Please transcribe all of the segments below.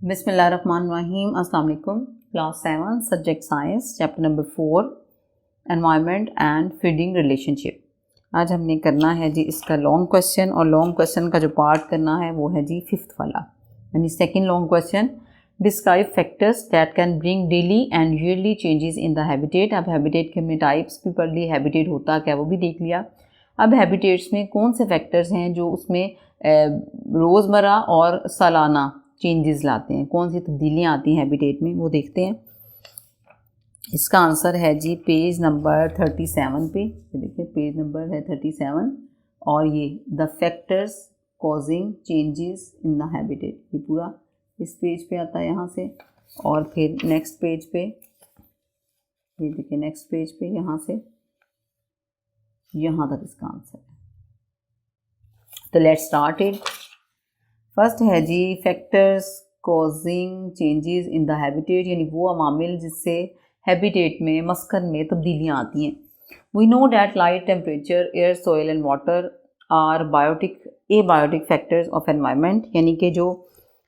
बिस्मिल्लाहिर्रहमानिर्रहीम। अस्सलाम वालेकुम। Class 7 subject science chapter number 4 environment and feeding relationship. आज हमने करना है जी इसका लॉन्ग क्वेश्चन, और लॉन्ग क्वेश्चन का जो पार्ट करना है वो है जी 5th वाला, यानी second long question. Describe factors that can bring daily and yearly changes in the habitat. अब हैबिटेट के हमने टाइप्स भी पढ़ ली, हैबिटेट होता क्या वो भी देख लिया। अब हैबिटेट्स में कौन से फैक्टर्स हैं जो उसमें रोज़मर्रा और सालाना चेंजेस लाते हैं, कौन सी तब्दीलियाँ आती हैं हैबिटेट में, वो देखते हैं। इसका आंसर है जी पेज नंबर 37 पे। देखिए पेज नंबर है 37, और ये the factors causing changes in the habitat, ये पूरा इस पेज पे आता है यहाँ से। और फिर नेक्स्ट पेज पे, ये देखिए नेक्स्ट पेज पे यहाँ से यहाँ तक इसका आंसर है। तो लेट्स स्टार्ट इट। फर्स्ट है जी factors causing changes in the habitat, यानी वो अवामिल जिससे हैबिटेट में मस्कन में तब्दीलियाँ आती हैं। We know that light, temperature, air, soil and water are abiotic factors of environment, यानी कि जो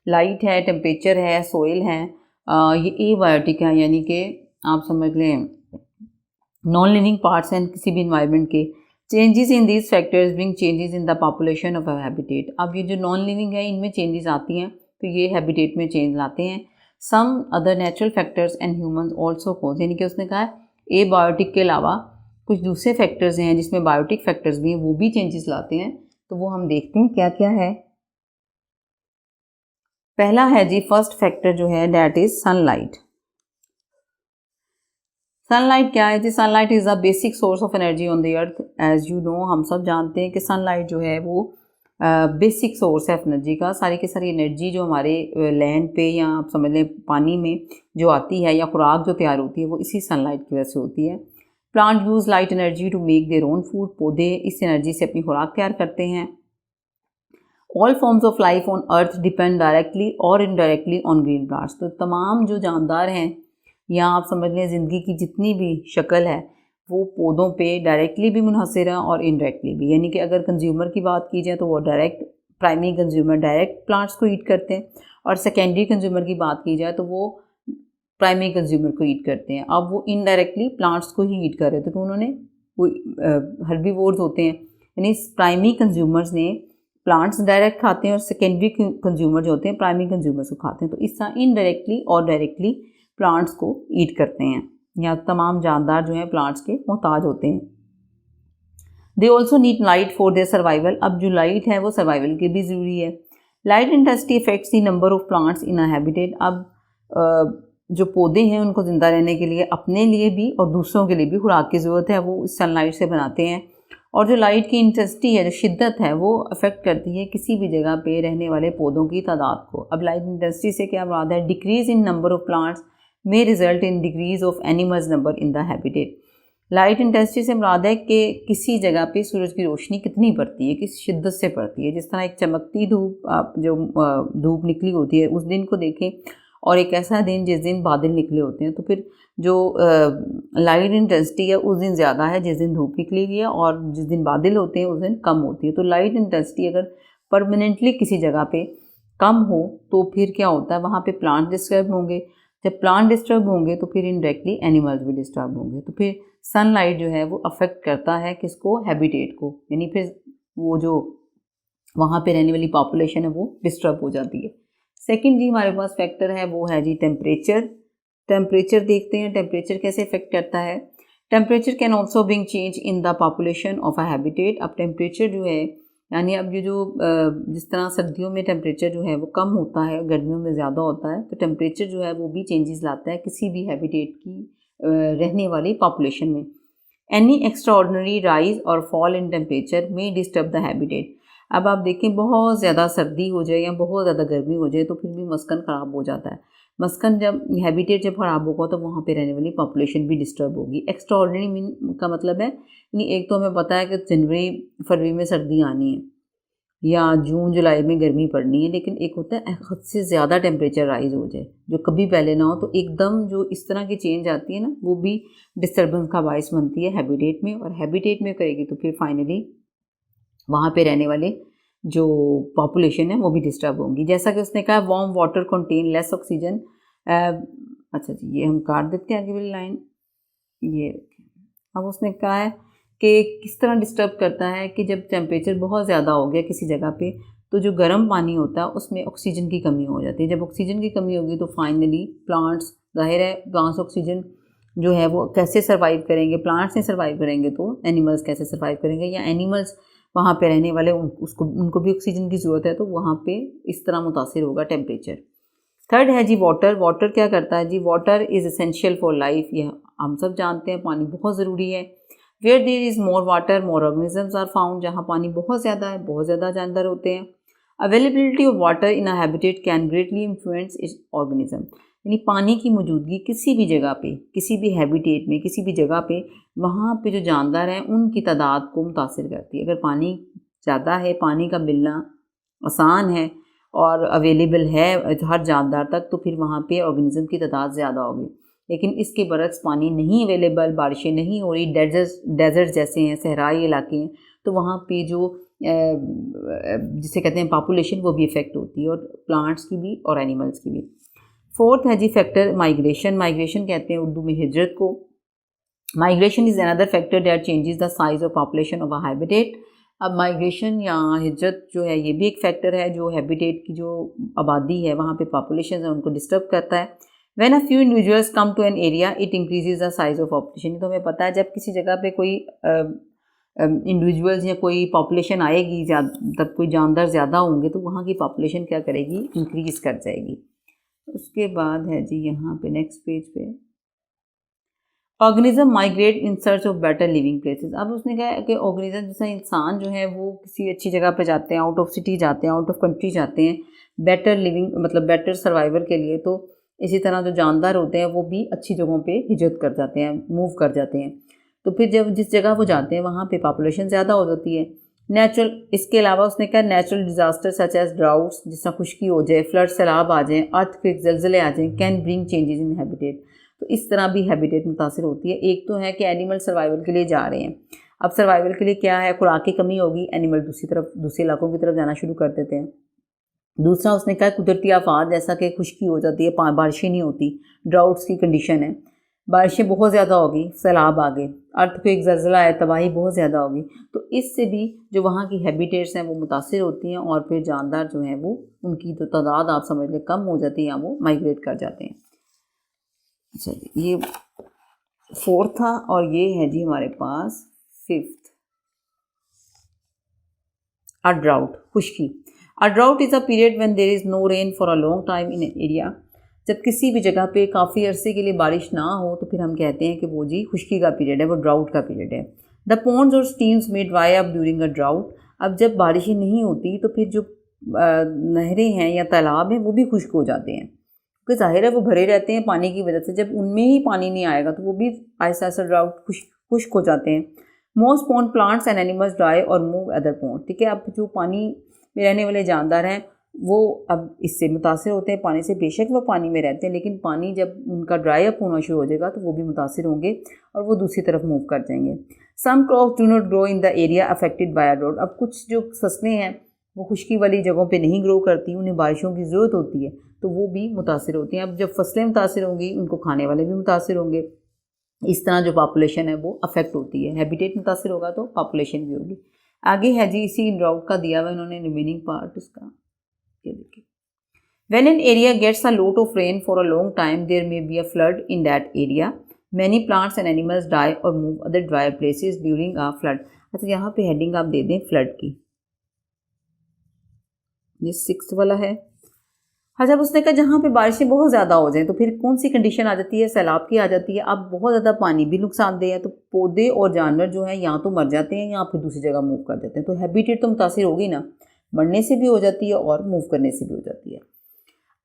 लाइट है, टेम्परेचर है, सॉइल है, ये एबायोटिक है, यानी कि आप समझ लें नॉन लिविंग पार्ट्स हैं किसी भी इन्वायरमेंट के। Changes in these factors bring changes in the population of a habitat. अब ये जो नॉन लिविंग है इनमें चेंजेस आती हैं, तो ये हैबिटेट में चेंज लाते हैं। Some other natural factors and humans also cause, यानी कि उसने कहा है ए बायोटिक के अलावा कुछ दूसरे फैक्टर्स हैं जिसमें बायोटिक फैक्टर्स भी हैं, वो भी चेंजेस लाते हैं। तो वो हम देखते हैं क्या क्या है। पहला है जी फर्स्ट फैक्टर जो है डैट इज सनलाइट। सनलाइट क्या है जी? Sunlight is the basic source of energy on the earth. As you know, हम सब जानते हैं कि सनलाइट जो है वो बेसिक सोर्स है एनर्जी का। सारी की सारी एनर्जी जो हमारे लैंड पे या आप समझ लें पानी में जो आती है या खुराक जो तैयार होती है वो इसी सनलाइट की वजह से होती है। Plant use light energy to make their own food. पौधे इस एनर्जी से अपनी खुराक तैयार करते हैं। All forms of life on earth depend directly और इनडायरेक्टली ऑन ग्रीन प्लांट्स। तो तमाम जो जानदार हैं या आप समझ लें ज़िंदगी की जितनी भी शक्ल है वो पौधों पे डायरेक्टली भी मुनहसर है और इनडायरेक्टली भी। यानी कि अगर कंज्यूमर की बात की जाए तो वो direct primary consumer direct plants को ईट करते हैं, और सेकेंडरी कंज्यूमर की बात की जाए तो वो प्राइमरी कंज्यूमर को ईट करते हैं। अब वो इनडायरेक्टली प्लांट्स को ही ईट कर रहे थे, तो उन्होंने वो हर्बीवोर्स होते हैं, यानी प्राइमरी कंज्यूमर्स ने प्लांट्स डायरेक्ट खाते हैं और सेकेंडरी कंज्यूमर जो होते हैं प्राइमरी कंज्यूमर्स को खाते हैं। तो इस तरह इनडायरेक्टली और डायरेक्टली प्लांट्स को ईट करते हैं, या तमाम जानदार जो हैं प्लांट्स के मोहताज होते हैं। They also need light for their survival. अब जो लाइट है वो सर्वाइवल के भी ज़रूरी है। Light intensity effects the number of plants in a habitat. अब जो पौधे हैं उनको ज़िंदा रहने के लिए अपने लिए भी और दूसरों के लिए भी खुराक की ज़रूरत है, वो सनलाइट से बनाते हैं। और जो लाइट की इंटेंसिटी है, जो शिद्दत है, वो अफेक्ट करती है किसी भी जगह पे रहने वाले पौधों की तादाद को। अब लाइट इंटेंसिटी से क्या मुराद है? Decrease in number of plants may result in decrease of animals number in the habitat. Light intensity से मुराद है कि किसी जगह पे सूरज की रोशनी कितनी पड़ती है, किस शिद्दत से पड़ती है। जिस तरह एक चमकती धूप, आप जो धूप निकली होती है उस दिन को देखें, और एक ऐसा दिन जिस दिन बादल निकले होते हैं, तो फिर जो लाइट इंटेंसिटी है उस दिन ज़्यादा है जिस दिन धूप निकली हुई है, और जिस दिन बादल होते हैं उस दिन कम होती है। तो लाइट इंटेंसिटी अगर परमानेंटली किसी जगह पे कम हो तो फिर क्या होता है, वहाँ पे प्लांट डिस्टर्ब होंगे। जब प्लांट डिस्टर्ब होंगे तो फिर इनडायरेक्टली एनिमल्स भी डिस्टर्ब होंगे। तो फिर सनलाइट जो है वो अफेक्ट करता है किसको? हैबिटेट को, यानी फिर वो जो वहाँ पे रहने वाली पॉपुलेशन है वो डिस्टर्ब हो जाती है। सेकंड जी हमारे पास फैक्टर है वो है जी टेम्परेचर। टेम्परेचर देखते हैं, टेम्परेचर कैसे इफेक्ट करता है। Temperature can also bring change in the population of a habitat. अब टेम्परेचर जो है, यानी अब ये जो जिस तरह सर्दियों में टेम्परेचर जो है वो कम होता है, गर्मियों में ज़्यादा होता है, तो टेम्परेचर जो है वो भी चेंजेस लाता है किसी भी हैबिटेट की रहने वाली पॉपुलेशन में। एनी एक्स्ट्राऑर्डिनरी राइज और फॉल इन टेम्परेचर में डिस्टर्ब द हैबिटेट। अब आप देखें बहुत ज़्यादा सर्दी हो जाए या बहुत ज़्यादा गर्मी हो जाए तो फिर भी मस्कन ख़राब हो जाता है। मस्कन जब हैबिटेट जब ख़राब होगा तो वहाँ पे रहने वाली पॉपुलेशन भी डिस्टर्ब होगी। एक्स्ट्राऑर्डिनरी मीन का मतलब है, यानी एक तो हमें पता है कि जनवरी फरवरी में सर्दी आनी है या जून जुलाई में गर्मी पड़नी है, लेकिन एक होता है हद से ज़्यादा टेम्परेचर राइज़ हो जाए जो कभी पहले ना हो, तो एकदम जो इस तरह की चेंज आती है ना, वो भी डिस्टर्बेंस का बायस बनती है हैबिटेट में, और हैबिटेट में करेगी तो फिर फाइनली वहाँ पे रहने वाले जो पॉपुलेशन है वो भी डिस्टर्ब होंगी। जैसा कि उसने कहा warm water contain less oxygen. अच्छा जी, ये हम काट देते हैं आगे वाली लाइन। ये अब उसने कहा है कि किस तरह डिस्टर्ब करता है कि जब टेम्परेचर बहुत ज़्यादा हो गया किसी जगह पे, तो जो गर्म पानी होता है उसमें ऑक्सीजन की कमी हो जाती है। जब ऑक्सीजन की कमी होगी तो फाइनली प्लांट्स, जाहिर है प्लांट्स ऑक्सीजन जो है वो कैसे सर्वाइव करेंगे, प्लांट्स नहीं सर्वाइव करेंगे तो एनिमल्स कैसे सर्वाइव करेंगे, या एनिमल्स वहाँ पे रहने वाले उनको भी ऑक्सीजन की ज़रूरत है, तो वहाँ पे इस तरह मुतासिर होगा टेम्परेचर। थर्ड है जी वाटर। वाटर क्या करता है जी, water is essential for life. ये हम सब जानते हैं, पानी बहुत ज़रूरी है। Where there is more water more organisms are found. जहाँ पानी बहुत ज़्यादा है बहुत ज़्यादा जानवर होते हैं। Availability of water in a habitat can greatly influence इस ऑर्गेनिज्म। यानी पानी की मौजूदगी किसी भी जगह पे, किसी भी हैबिटेट में, किसी भी जगह पे, वहाँ पे जो जानदार हैं उनकी तादाद को मुतासिर करती है। अगर पानी ज़्यादा है, पानी का मिलना आसान है और अवेलेबल है हर जानदार तक, तो फिर वहाँ पे ऑर्गेनिज्म की तादाद ज़्यादा होगी। लेकिन इसके बरक्स पानी नहीं अवेलेबल, बारिशें नहीं हो रही, डेजर्ट जैसे हैं, सहराई इलाके हैं, तो वहाँ पे जो जिसे कहते हैं पॉपुलेशन, वो भी इफ़ेक्ट होती है, और प्लांट्स की भी और एनिमल्स की भी। फोर्थ है जी फैक्टर माइग्रेशन। माइग्रेशन कहते हैं उर्दू में हिजरत को। Migration is another factor that changes the size of population of a habitat. अब माइग्रेशन या हिजरत जो है ये भी एक फैक्टर है जो हैबिटेट की जो आबादी है, वहाँ पे पॉपुलेशन है, उनको डिस्टर्ब करता है। When a few individuals come to an area it increases the size of population. तो हमें पता है जब किसी जगह पे कोई इंडिविजुअल्स या कोई पॉपुलेशन आएगी, तब कोई जानदार ज़्यादा होंगे, तो वहाँ की पॉपुलेशन क्या करेगी, इंक्रीज़ कर जाएगी। उसके बाद है जी यहाँ पे नेक्स्ट पेज पे organism migrate in search of better living places. अब उसने कहा कि ऑर्गेनिज्म जैसा इंसान जो है वो किसी अच्छी जगह पे जाते हैं, आउट ऑफ सिटी जाते हैं, आउट ऑफ कंट्री जाते हैं बेटर लिविंग मतलब बेटर सर्वाइवर के लिए, तो इसी तरह जो जानदार होते हैं वो भी अच्छी जगहों पे हिजरत कर जाते हैं, मूव कर जाते हैं। तो फिर जब जिस जगह वो जाते हैं वहाँ पे पॉपुलेशन ज़्यादा हो जाती है। नेचुरल, इसके अलावा उसने कहा natural disaster such as droughts, जिस तरह खुश्की हो जाए, फ्लड सैलाब आ जाए, अर्थक्वेक जलजले आ जाएँ, can bring changes in habitat. तो इस तरह भी हैबिटेट मुतासिर होती है। एक तो है कि एनिमल सर्वाइवल के लिए जा रहे हैं, अब सर्वाइवल के लिए क्या है, खुराक की कमी होगी, एनिमल दूसरे इलाकों की तरफ जाना शुरू कर देते हैं। दूसरा उसने कहा कुदरती आफात, जैसा कि खुश्की हो जाती है, बारिशें नहीं होती, ड्राउट्स की कंडीशन है, बारिशें बहुत ज़्यादा होगी, सैलाब आ गए, अर्थक्वेक जलजला है, तबाही बहुत ज़्यादा होगी, तो इससे भी जो वहाँ की हैबिटेट्स हैं वो मुतासिर होती हैं, और फिर जानदार जो हैं वो उनकी जो तादाद आप समझ लें कम हो जाती है या वो माइग्रेट कर जाते हैं। अच्छा जी, ये फोर्थ था, और ये है जी हमारे पास फिफ्थ, अ ड्राउट, खुश्की। A drought is a period when there is no rain for a long time in an area. जब किसी भी जगह पे काफ़ी अरसे के लिए बारिश ना हो तो फिर हम कहते हैं कि वो जी खुश्की का पीरियड है, वो ड्राउट का पीरियड है। द पॉन्ड्स और स्ट्रीम्स में dry up during a drought. अब जब बारिशें नहीं होती तो फिर जो नहरें हैं या तालाब हैं वो भी खुश्क हो जाते हैं, क्योंकि जाहिर है वो भरे रहते हैं पानी की वजह से। जब उनमें ही पानी नहीं आएगा तो वो भी आहिस्ता आहिस्ता ड्राउट खुश्क हो जाते हैं। Most pond plants and animals dry और मूव अदर पॉन्ड। ठीक है, अब जो पानी में रहने वाले जानदार हैं वो अब इससे मुतासिर होते हैं पानी से, बेशक वो पानी में रहते हैं, लेकिन पानी जब उनका ड्राई अप होना शुरू हो जाएगा तो वो भी मुतासिर होंगे और वो दूसरी तरफ मूव कर जाएंगे। Some crops do not grow in the area affected by a drought. अब कुछ जो फसलें हैं वो खुश्की वाली जगहों पे नहीं ग्रो करती, उन्हें बारिशों की ज़रूरत होती है, तो वो भी मुतासिर होती हैं। अब जब फसलें मुतासिर होंगी उनको खाने वाले भी मुतासिर होंगे। इस तरह जो पॉपुलेशन है वो अफेक्ट होती है। हैबिटेट मुतासिर होगा तो पॉपुलेशन भी होगी। आगे है जी इसी ड्राउट का दिया हुआ इन्होंने रिमेनिंग पार्ट इसका, ये देखिए। When an area gets a lot of rain for a long time, there may be a flood in that area. Many plants and animals die or move other drier places during a flood. अच्छा, यहाँ पे heading आप दे दें flood की, ये 6th वाला है। हाँ, जब उसने कहा जहाँ पे बारिशें बहुत ज़्यादा हो जाएं तो फिर कौन सी कंडीशन आ जाती है, सैलाब की आ जाती है। अब बहुत ज़्यादा पानी भी नुकसानदेह है, तो पौधे और जानवर जो हैं या तो मर जाते हैं या फिर दूसरी जगह मूव कर जाते हैं, तो हैबिटेट तो मुतासिर होगी ना, मरने से भी हो जाती है और मूव करने से भी हो जाती है।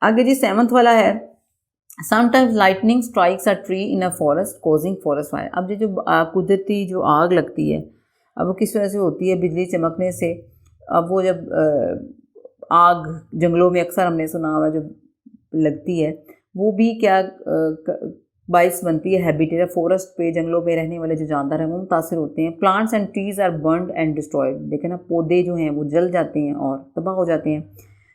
आगे जी 7th वाला है, sometimes lightning strikes a tree in a forest causing forest fire. अब ये जो कुदरती जो आग लगती है, अब वो किस वजह से होती है, बिजली चमकने से। अब वो जब आग जंगलों में अक्सर हमने सुना हुआ जो लगती है, वो भी क्या बाइस बनती है हैबिटेट। फॉरेस्ट पे, जंगलों पे रहने वाले जो जानदार हैं वो मुतासर होते हैं। Plants and trees are burned and destroyed, देखें ना, पौधे जो हैं वो जल जाते हैं और तबाह हो जाते हैं।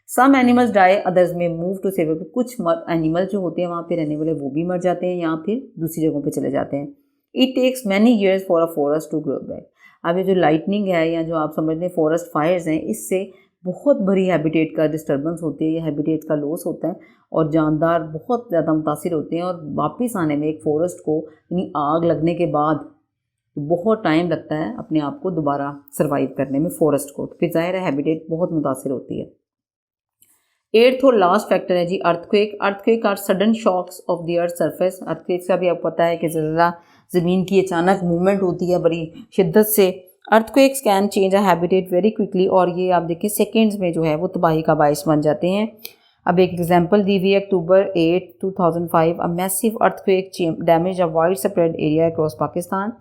सम एनिमल्स डाई, अदर्स में मूव टू सेव, कुछ एनिमल जो होते हैं वहाँ पे रहने वाले वो भी मर जाते हैं या फिर दूसरी जगहों पे चले जाते हैं। It takes many years for a forest to grow back. अब ये जो लाइटनिंग है या जो आप समझ लें फॉरेस्ट फायर्स हैं, इससे बहुत बड़ी हैबिटेट का डिस्टर्बेंस होती है या हैबिटेट का लॉस होता है और जानदार बहुत ज़्यादा मुतासिर होते हैं। और वापस आने में एक फ़ॉरेस्ट को, यानी आग लगने के बाद बहुत टाइम लगता है अपने आप को दोबारा सर्वाइव करने में फ़ॉरेस्ट को, तो फिर ज़ाहिर है हैबिटेट बहुत मुतासिर होती है। एट्थ और लास्ट फैक्टर है जी earthquake. Earthquake are sudden shocks of the earth surface. Earthquake का भी आपको पता है कि ज़रा ज़मीन की अचानक मूवमेंट होती है बड़ी शिद्दत से। Earthquakes can change a habitat very quickly, और ये आप देखिए सेकेंड्स में जो है वो तबाही का बायस बन जाते हैं। अब एक एग्जांपल दी हुई है, अक्टूबर 8, 2005 a massive earthquake damage a wide spread area across Pakistan.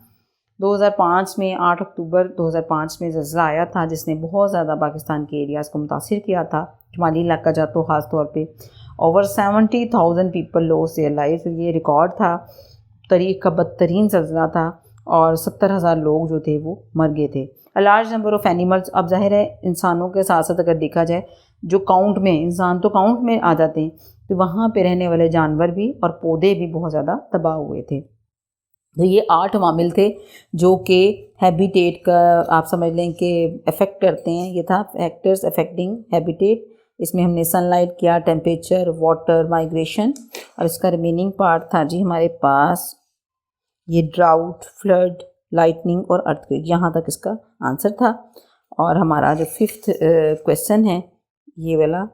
2005 में 8 अक्टूबर 2005 में ज़लज़ला आया था जिसने बहुत ज़्यादा पाकिस्तान के एरियाज़ को मुतासिर किया था, शुमाली इलाका जातो ख़ास तौर पे। Over 70,000 people loss their life, ये रिकॉर्ड था, तारीख़ का बदतरीन ज़लज़ला था और 70,000 लोग जो थे वो मर गए थे। A large number of animals, अब ज़ाहिर है इंसानों के साथ साथ अगर देखा जाए जो काउंट में, इंसान तो काउंट में आ जाते हैं, तो वहाँ पे रहने वाले जानवर भी और पौधे भी बहुत ज़्यादा तबाह हुए थे। तो ये 8 अवामिल थे जो कि हैबिटेट का आप समझ लें कि अफेक्ट करते हैं। ये था फैक्टर्स अफेक्टिंग हैबिटेट। इसमें हमने सनलाइट किया, टेम्परेचर, वाटर, माइग्रेशन, और इसका रिमेनिंग पार्ट था जी हमारे पास ये ड्राउट, फ्लड, लाइटनिंग और अर्थक्वेक। यहाँ तक इसका आंसर था। और हमारा जो 5th क्वेश्चन है ये वाला,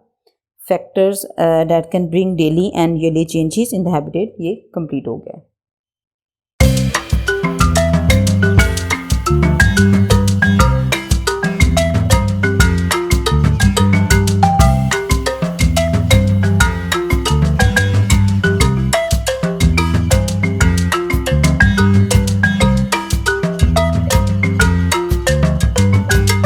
factors that can bring daily and yearly changes in the habitat, ये कंप्लीट हो गया है।